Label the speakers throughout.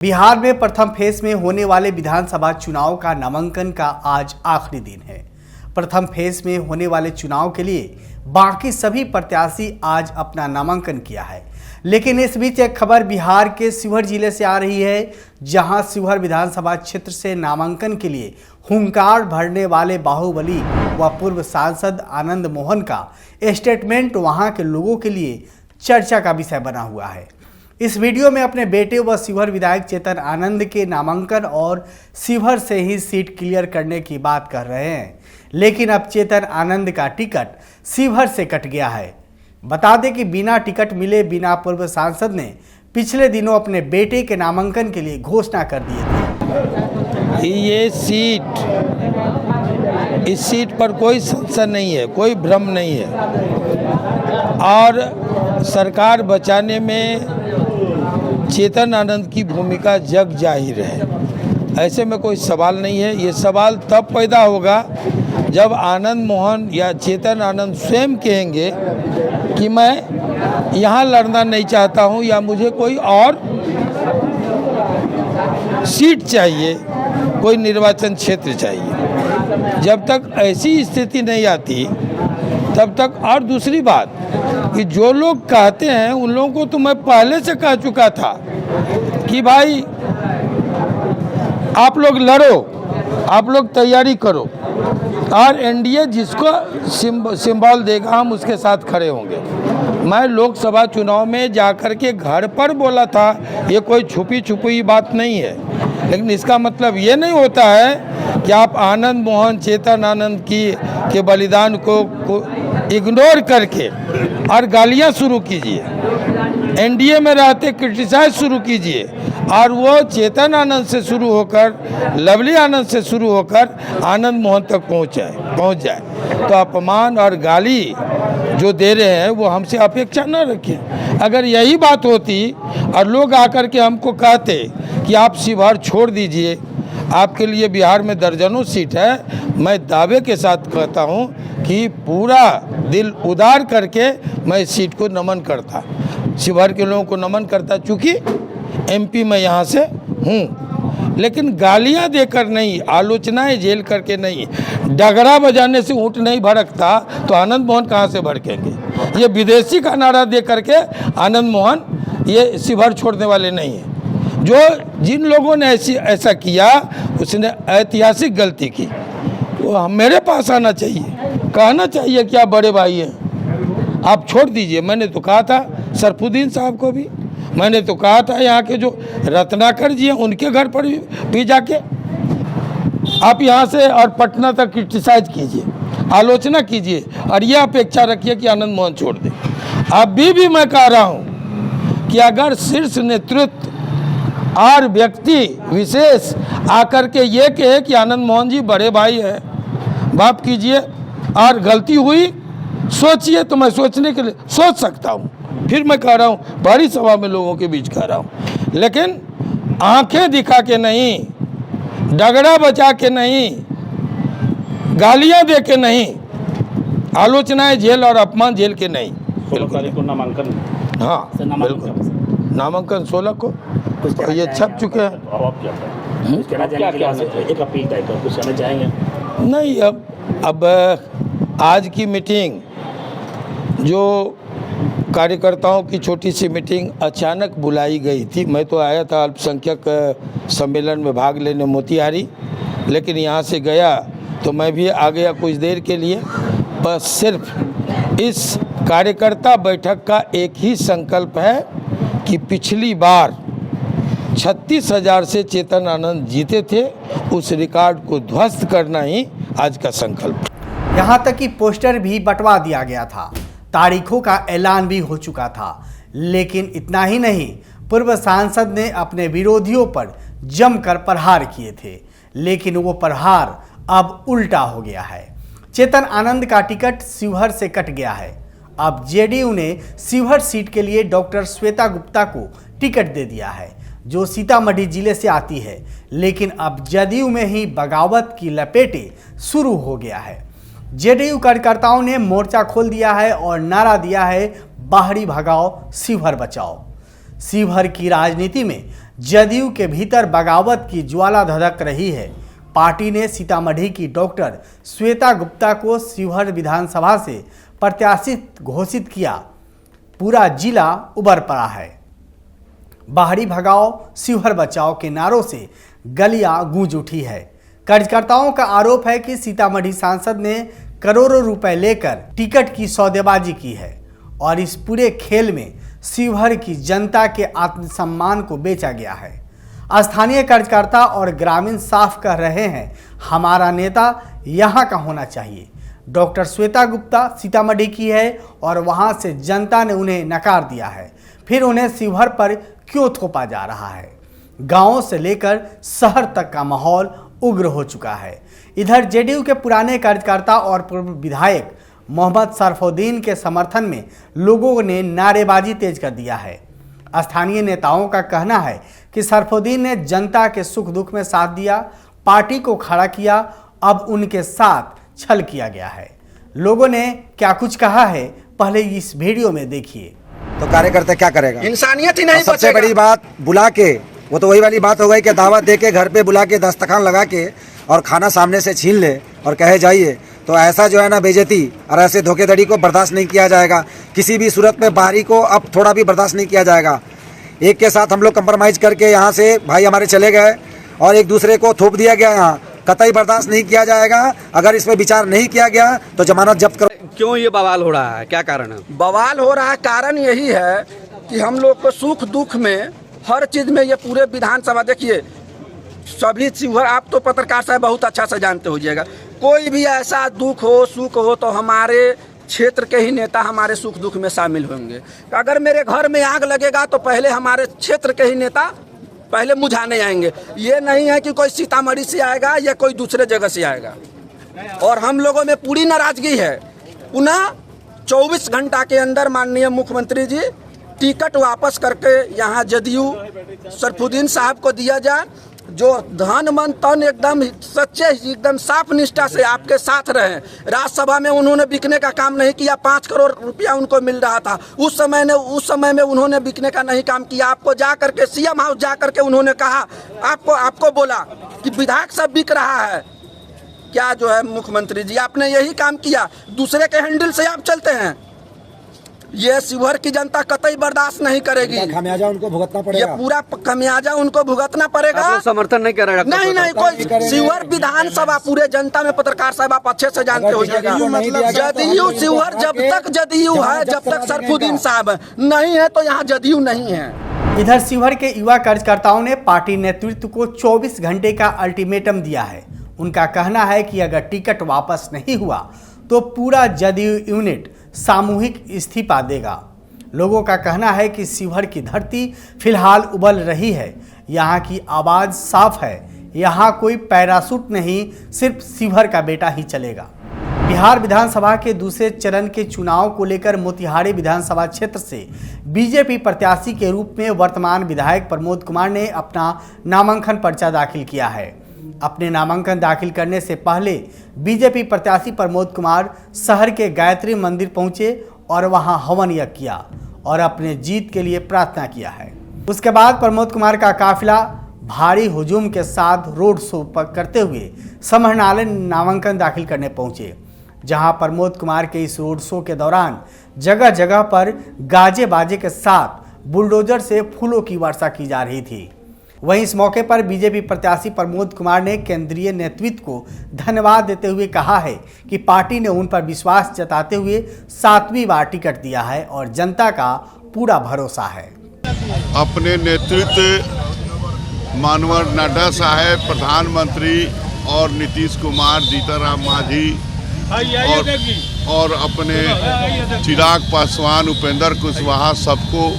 Speaker 1: बिहार में प्रथम फेज में होने वाले विधानसभा चुनाव का नामांकन का आज आखिरी दिन है। प्रथम फेज में होने वाले चुनाव के लिए बाकी सभी प्रत्याशी आज अपना नामांकन किया है, लेकिन इस बीच एक खबर बिहार के शिवहर जिले से आ रही है, जहां शिवहर विधानसभा क्षेत्र से नामांकन के लिए हुंकार भरने वाले बाहुबली व पूर्व सांसद आनंद मोहन का स्टेटमेंट वहां के लोगों के लिए चर्चा का विषय बना हुआ है। इस वीडियो में अपने बेटे व शिवहर विधायक चेतन आनंद के नामांकन और शिवहर से ही सीट क्लियर करने की बात कर रहे हैं, लेकिन अब चेतन आनंद का टिकट शिवहर से कट गया है। बता दें कि बिना टिकट मिले बिना पूर्व सांसद ने पिछले दिनों अपने बेटे के नामांकन के लिए घोषणा कर दी थी।
Speaker 2: ये इस सीट पर कोई संशय नहीं है, कोई भ्रम नहीं है और सरकार बचाने में चेतन आनंद की भूमिका जग जाहिर है। ऐसे में कोई सवाल नहीं है। ये सवाल तब पैदा होगा जब आनंद मोहन या चेतन आनंद स्वयं कहेंगे कि मैं यहाँ लड़ना नहीं चाहता हूँ या मुझे कोई और सीट चाहिए, कोई निर्वाचन क्षेत्र चाहिए। जब तक ऐसी स्थिति नहीं आती तब तक। और दूसरी बात कि जो लोग कहते हैं उन लोगों को तो मैं पहले से कह चुका था कि भाई आप लोग लड़ो, आप लोग तैयारी करो और एनडीए जिसको सिंबल देगा हम उसके साथ खड़े होंगे। मैं लोकसभा चुनाव में जाकर के घर पर बोला था, ये कोई छुपी बात नहीं है, लेकिन इसका मतलब ये नहीं होता है कि आप आनंद मोहन चेतन आनंद के बलिदान को इग्नोर करके और गालियां शुरू कीजिए, एनडीए में रहते क्रिटिसाइज शुरू कीजिए और वो चेतन आनंद से शुरू होकर लवली आनंद से शुरू होकर आनंद मोहन तक पहुंच जाए। तो अपमान और गाली जो दे रहे हैं वो हमसे अपेक्षा न रखें। अगर यही बात होती और लोग आकर के हमको कहते कि आप शिवहर छोड़ दीजिए, आपके लिए बिहार में दर्जनों सीट है, मैं दावे के साथ कहता हूं कि पूरा दिल उदार करके मैं इस सीट को नमन करता, शिवहर के लोगों को नमन करता, चूँकि एमपी मैं यहाँ से हूँ। लेकिन गालियाँ देकर नहीं, आलोचनाएं झेल करके नहीं, डगरा बजाने से ऊँट नहीं भड़कता तो आनंद मोहन कहाँ से भड़केंगे। ये विदेशी का नारा दे करके आनंद मोहन ये शिवहर छोड़ने वाले नहीं हैं। जिन लोगों ने ऐसा किया उसने ऐतिहासिक गलती की। वो मेरे पास आना चाहिए, कहना चाहिए कि आप बड़े भाई हैं, आप छोड़ दीजिए। मैंने तो कहा था सरफुद्दीन साहब को भी, मैंने तो कहा था यहाँ के जो रत्नाकर जी हैं उनके घर पर भी जाके आप यहाँ से और पटना तक क्रिटिसाइज कीजिए, आलोचना कीजिए और यह अपेक्षा रखिए कि आनंद मोहन छोड़ दे। अभी भी मैं कह रहा हूँ कि अगर शीर्ष नेतृत्व और व्यक्ति विशेष आकर के ये कहे कि आनंद मोहन जी बड़े भाई हैं, माफ कीजिए और गलती हुई सोचिए, तो मैं सोचने के लिए सोच सकता हूँ। फिर मैं कह रहा हूँ, बड़ी सभा में लोगों के बीच कह रहा हूँ, लेकिन आंखें दिखा के नहीं, डगड़ा बचा के नहीं, गालियाँ दे के नहीं, आलोचनाएं झेल और अपमान झेल के नहीं।
Speaker 3: 16 तारीख को नामांकन।
Speaker 2: हाँ बिल्कुल, नामांकन 16 को तो ये छप चुके हैं।
Speaker 3: अब आप क्या एक अपील टाइप का कुछ कहना चाहेंगे?
Speaker 2: नहीं, अब आज की मीटिंग जो कार्यकर्ताओं की छोटी सी मीटिंग अचानक बुलाई गई थी। मैं तो आया था अल्पसंख्यक सम्मेलन में भाग लेने मोतिहारी, लेकिन यहाँ से गया तो मैं भी आ गया कुछ देर के लिए। बस सिर्फ इस कार्यकर्ता बैठक का एक ही संकल्प है कि पिछली बार 36,000 से चेतन आनंद जीते थे, उस रिकॉर्ड को ध्वस्त करना ही आज का संकल्प।
Speaker 1: यहाँ तक कि पोस्टर भी बंटवा दिया गया था, तारीखों का ऐलान भी हो चुका था। लेकिन इतना ही नहीं, पूर्व सांसद ने अपने विरोधियों पर जमकर प्रहार किए थे, लेकिन वो प्रहार अब उल्टा हो गया है। चेतन आनंद का टिकट शिवहर से कट गया है। अब जेडीयू ने शिवहर सीट के लिए डॉक्टर श्वेता गुप्ता को टिकट दे दिया है, जो सीतामढ़ी जिले से आती है। लेकिन अब जदयू में ही बगावत की लपेटें शुरू हो गया है। जेडीयू कार्यकर्ताओं ने मोर्चा खोल दिया है और नारा दिया है, बाहरी भगाओ शिवहर बचाओ। शिवहर की राजनीति में जदयू के भीतर बगावत की ज्वाला धधक रही है। पार्टी ने सीतामढ़ी की डॉक्टर श्वेता गुप्ता को शिवहर विधानसभा से प्रत्याशी घोषित किया। पूरा जिला उबर पड़ा है। बाहरी भगाओ शिवहर बचाओ के नारों से गलियां गूंज उठी है। कार्यकर्ताओं का आरोप है कि सीतामढ़ी सांसद ने करोड़ों रुपए लेकर टिकट की सौदेबाजी की है और इस पूरे खेल में शिवहर की जनता के आत्मसम्मान को बेचा गया है। स्थानीय कार्यकर्ता और ग्रामीण साफ कह रहे हैं, हमारा नेता यहाँ का होना चाहिए। डॉक्टर श्वेता गुप्ता सीतामढ़ी की है और वहाँ से जनता ने उन्हें नकार दिया है, फिर उन्हें शिवहर पर क्यों थोपा जा रहा है। गांवों से लेकर शहर तक का माहौल उग्र हो चुका है। इधर जेडीयू के पुराने कार्यकर्ता और पूर्व विधायक मोहम्मद सरफुद्दीन के समर्थन में लोगों ने नारेबाजी तेज कर दिया है। स्थानीय नेताओं का कहना है कि सरफुद्दीन ने जनता के सुख दुख में साथ दिया, पार्टी को खड़ा किया, अब उनके साथ छल किया गया है। लोगों ने क्या कुछ कहा है, पहले इस वीडियो में देखिए।
Speaker 4: तो कार्यकर्ता क्या करेगा?
Speaker 5: इंसानियत ही नहीं।
Speaker 4: सबसे बड़ी बात बुला के, वो तो वही वाली बात हो गई कि दावत दे के घर पे बुला के दस्तखान लगा के और खाना सामने से छीन ले और कहे जाइए, तो ऐसा जो है ना बेइज्जती और ऐसे धोखेधड़ी को बर्दाश्त नहीं किया जाएगा। किसी भी सूरत में बाहरी को अब थोड़ा भी बर्दाश्त नहीं किया जाएगा। एक के साथ हम लोग कंप्रोमाइज करके यहाँ से भाई हमारे चले गए और एक दूसरे को थोप दिया गया, यहाँ कतई बर्दाश्त नहीं किया जाएगा। अगर इसमें विचार नहीं किया गया तो जमानत जब्त करो।
Speaker 5: क्यों ये बवाल हो रहा है, क्या कारण है? बवाल हो रहा है, कारण यही है कि हम लोग को सुख दुख में हर चीज में ये पूरे विधानसभा, देखिए सभी शिवहर, आप तो पत्रकार साहब बहुत अच्छा से जानते हो जाएगा, कोई भी ऐसा दुख हो सुख हो तो हमारे क्षेत्र के ही नेता हमारे सुख दुख में शामिल होंगे। अगर मेरे घर में आग लगेगा तो पहले हमारे क्षेत्र के ही नेता पहले मुझाने आएंगे। ये नहीं है कि कोई सीतामढ़ी से आएगा या कोई दूसरे जगह से आएगा। और हम लोगों में पूरी नाराजगी है। पुनः 24 घंटा के अंदर माननीय मुख्यमंत्री जी टिकट वापस करके यहाँ जदयू सरफुद्दीन साहब को दिया जाए, जो धन मन तन एकदम सच्चे एकदम साफ निष्ठा से आपके साथ रहे। राज्यसभा में उन्होंने बिकने का काम नहीं किया, 5 करोड़ रुपया उनको मिल रहा था उस समय में उन्होंने बिकने का नहीं काम किया। आपको जा करके सीएम हाउस जा करके उन्होंने कहा, आपको बोला कि विधायक सब बिक रहा है। क्या जो है मुख्यमंत्री जी आपने यही काम किया, दूसरे के हैंडल से आप चलते हैं। ये शिवहर की जनता कतई बर्दाश्त नहीं करेगी।
Speaker 4: खामियाजा उनको भुगतना पड़ेगा।
Speaker 5: ये पूरा खामियाजा उनको भुगतना पड़ेगा।
Speaker 3: समर्थन नहीं कर रहा?
Speaker 5: नहीं कोई शिवहर विधानसभा पूरे जनता में पत्रकार साहब आप अच्छे से जानते हो जाएगा। जदयू शिवहर जब तक जदयू है, जब तक सरफुद्दीन साहब नहीं है तो यहाँ जदयू नहीं है।
Speaker 1: इधर शिवहर के युवा कार्यकर्ताओं ने पार्टी नेतृत्व को 24 घंटे का अल्टीमेटम दिया है। उनका कहना है कि अगर टिकट वापस नहीं हुआ तो पूरा जदयू यूनिट सामूहिक इस्तीफा देगा। लोगों का कहना है कि शिवहर की धरती फिलहाल उबल रही है, यहाँ की आवाज़ साफ है, यहाँ कोई पैराशूट नहीं, सिर्फ शिवहर का बेटा ही चलेगा। बिहार विधानसभा के दूसरे चरण के चुनाव को लेकर मोतिहारी विधानसभा क्षेत्र से बीजेपी प्रत्याशी के रूप में वर्तमान विधायक प्रमोद कुमार ने अपना नामांकन पर्चा दाखिल किया है। अपने नामांकन दाखिल करने से पहले बीजेपी प्रत्याशी प्रमोद कुमार शहर के गायत्री मंदिर पहुंचे और वहां हवन यज्ञ किया और अपने जीत के लिए प्रार्थना किया है। उसके बाद प्रमोद कुमार का काफिला भारी हुजूम के साथ रोड शो करते हुए समाहरणालय नामांकन दाखिल करने पहुंचे, जहां प्रमोद कुमार के इस रोड शो के दौरान जगह जगह पर गाजे बाजे के साथ बुलडोजर से फूलों की वर्षा की जा रही थी। वहीं इस मौके पर बीजेपी प्रत्याशी प्रमोद कुमार ने केंद्रीय नेतृत्व को धन्यवाद देते हुए कहा है कि पार्टी ने उन पर विश्वास जताते हुए 7वीं बार टिकट दिया है और जनता का पूरा भरोसा है।
Speaker 6: अपने नेतृत्व माननीय नड्डा साहब, प्रधानमंत्री और नीतीश कुमार, जीतनराम मांझी और अपने चिराग पासवान, उपेंद्र कुशवाहा, सबको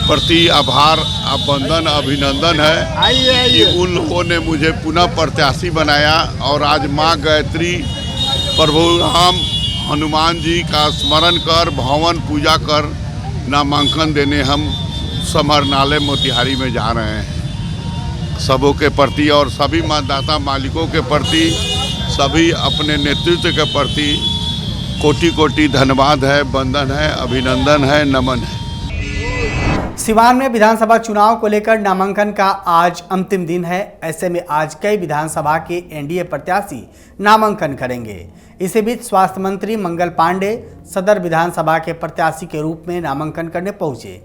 Speaker 6: प्रति आभार वंदन अभिनंदन है कि उन लोगों ने मुझे पुनः प्रत्याशी बनाया और आज माँ गायत्री, प्रभु राम, हनुमान जी का स्मरण कर भवन पूजा कर नामांकन देने हम समाहरणालय मोतिहारी में जा रहे हैं। सबों के प्रति और सभी मतदाता मालिकों के प्रति, सभी अपने नेतृत्व के प्रति कोटि कोटि धन्यवाद है, वंदन है, अभिनंदन है, नमन है।
Speaker 1: सिवान में विधानसभा चुनाव को लेकर नामांकन का आज अंतिम दिन है। ऐसे में आज कई विधानसभा के एनडीए प्रत्याशी नामांकन करेंगे। इसी बीच स्वास्थ्य मंत्री मंगल पांडे सदर विधानसभा के प्रत्याशी के रूप में नामांकन करने पहुंचे।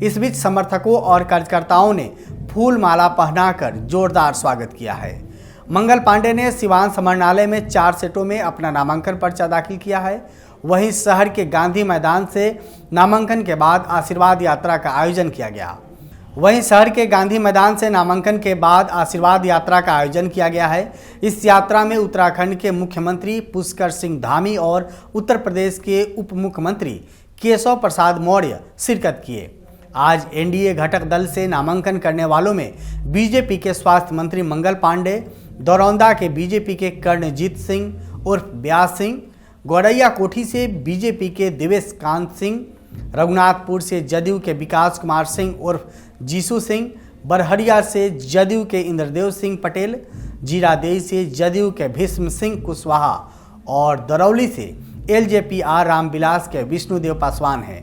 Speaker 1: इस बीच समर्थकों और कार्यकर्ताओं ने फूल माला पहनाकर जोरदार स्वागत किया है। मंगल पांडे ने सिवान समरणालय में 4 सेटों में अपना नामांकन पर्चा दाखिल किया है। वहीं शहर के गांधी मैदान से नामांकन के बाद आशीर्वाद यात्रा का आयोजन किया है। इस यात्रा में उत्तराखंड के मुख्यमंत्री पुष्कर सिंह धामी और उत्तर प्रदेश के उप मुख्यमंत्री केशव प्रसाद मौर्य शिरकत किए। आज एनडीए घटक दल से नामांकन करने वालों में बीजेपी के स्वास्थ्य मंत्री मंगल पांडे, दरौंदा के बीजेपी के कर्णजीत सिंह उर्फ ब्यास सिंह, गौरैया कोठी से बीजेपी के दिवेश कांत सिंह, रघुनाथपुर से जदयू के विकास कुमार सिंह उर्फ जीसू सिंह, बरहरिया से जदयू के इंद्रदेव सिंह पटेल, जीरादेई से जदयू के भीष्म सिंह कुशवाहा और दरौली से एलजेपी-आर रामविलास के विष्णुदेव पासवान हैं।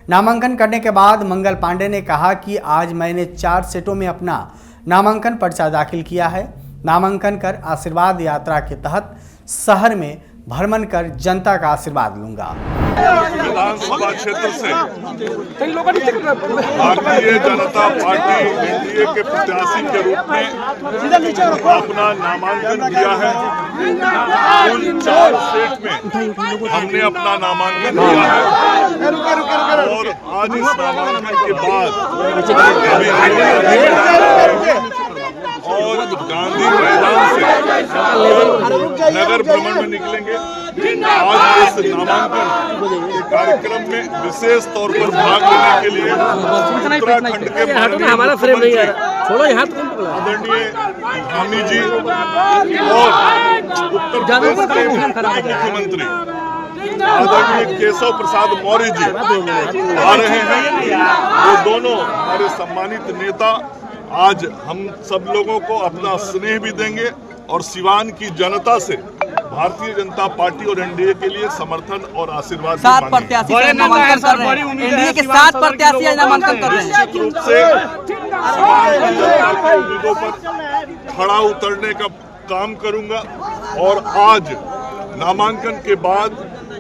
Speaker 1: नामांकन करने के बाद मंगल पांडे ने कहा कि आज मैंने 4 सेटों में अपना नामांकन पर्चा दाखिल किया है। नामांकन कर आशीर्वाद यात्रा के तहत शहर में भ्रमण कर जनता का आशीर्वाद लूंगा।
Speaker 7: विधानसभा क्षेत्र से भारतीय जनता पार्टी एनडीए के प्रत्याशी के रूप में अपना नामांकन किया है। कुल 4 सेट में हमने अपना नामांकन किया है और आज इस नामांकन के बाद और गांधी मैदान से नगर भ्रमण में निकलेंगे। आज इस नामांकन के कार्यक्रम में विशेष तौर पर भाग लेने के लिए उत्तराखंड के आदरणीय धामी जी और उत्तर प्रदेश के मुख्यमंत्री आदरणीय केशव प्रसाद मौर्य जी आ रहे हैं। वो दोनों हमारे सम्मानित नेता आज हम सब लोगों को अपना स्नेह भी देंगे और सिवान की जनता से भारतीय जनता पार्टी और एनडीए के लिए समर्थन और आशीर्वाद
Speaker 8: 7 प्रत्याशी नामांकन कर रहे हैं। एनडीए के 7 प्रत्याशी नामांकन कर रहे हैं।
Speaker 7: निश्चित रूप से सिवान की जनता की उम्मीदों पर खड़ा उतरने का काम करूंगा और आज नामांकन के बाद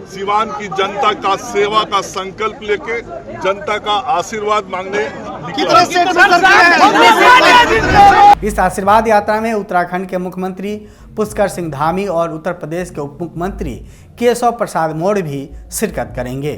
Speaker 7: सिवान की जनता का सेवा का संकल्प लेके जनता का आशीर्वाद मांगने निकला।
Speaker 1: इस आशीर्वाद यात्रा में उत्तराखंड के मुख्यमंत्री पुष्कर सिंह धामी और उत्तर प्रदेश के उप मुख्यमंत्री केशव प्रसाद मौर्य भी शिरकत करेंगे।